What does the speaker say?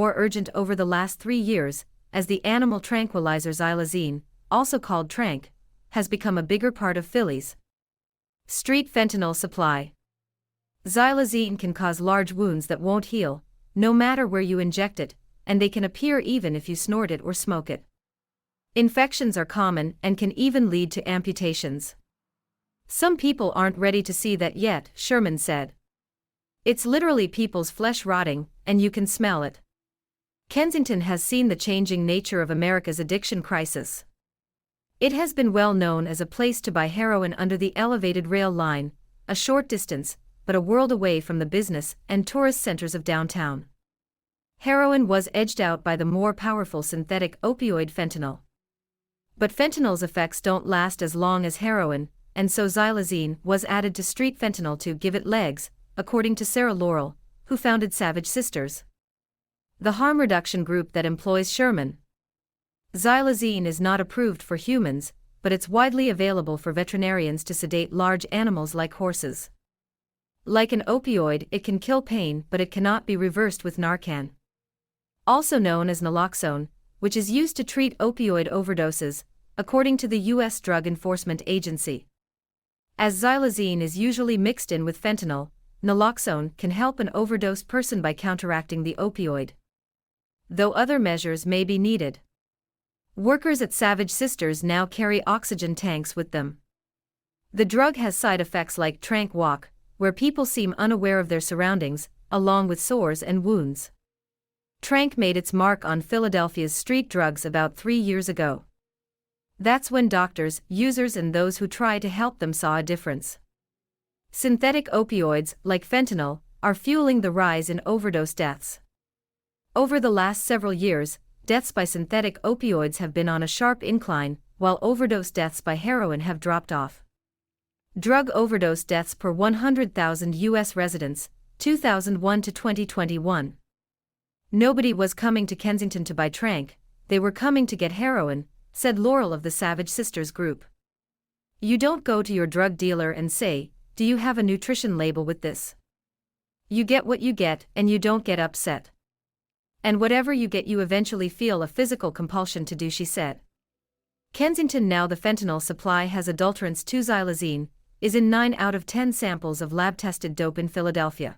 more urgent over the last 3 years, as the animal tranquilizer xylazine, also called Tranq, has become a bigger part of Philly's street fentanyl supply. Xylazine can cause large wounds that won't heal, no matter where you inject it, and they can appear even if you snort it or smoke it. Infections are common and can even lead to amputations. Some people aren't ready to see that yet, Sherman said. It's literally people's flesh rotting, and you can smell it. Kensington has seen the changing nature of America's addiction crisis. It has been well known as a place to buy heroin under the elevated rail line, a short distance, but a world away from the business and tourist centers of downtown. Heroin was edged out by the more powerful synthetic opioid fentanyl. But fentanyl's effects don't last as long as heroin, and so xylazine was added to street fentanyl to give it legs, according to Sarah Laurel, who founded Savage Sisters, the harm reduction group that employs Sherman. Xylazine is not approved for humans, but it's widely available for veterinarians to sedate large animals like horses. Like an opioid, it can kill pain, but it cannot be reversed with Narcan. Also known as naloxone, which is used to treat opioid overdoses, according to the U.S. Drug Enforcement Agency. As xylazine is usually mixed in with fentanyl, naloxone can help an overdosed person by counteracting the opioid, though other measures may be needed. Workers at Savage Sisters now carry oxygen tanks with them. The drug has side effects like tranq walk, where people seem unaware of their surroundings, along with sores and wounds. Tranq made its mark on Philadelphia's street drugs about 3 years ago. That's when doctors, users and those who try to help them saw a difference. Synthetic opioids, like fentanyl, are fueling the rise in overdose deaths. Over the last several years, deaths by synthetic opioids have been on a sharp incline, while overdose deaths by heroin have dropped off. Drug overdose deaths per 100,000 U.S. residents, 2001 to 2021. Nobody was coming to Kensington to buy Tranq, they were coming to get heroin, said Laurel of the Savage Sisters group. You don't go to your drug dealer and say, "Do you have a nutrition label with this?" You get what you get and you don't get upset. And whatever you get you eventually feel a physical compulsion to do, she said. Kensington now the fentanyl supply has adulterants to xylazine, is in 9 out of 10 samples of lab-tested dope in Philadelphia.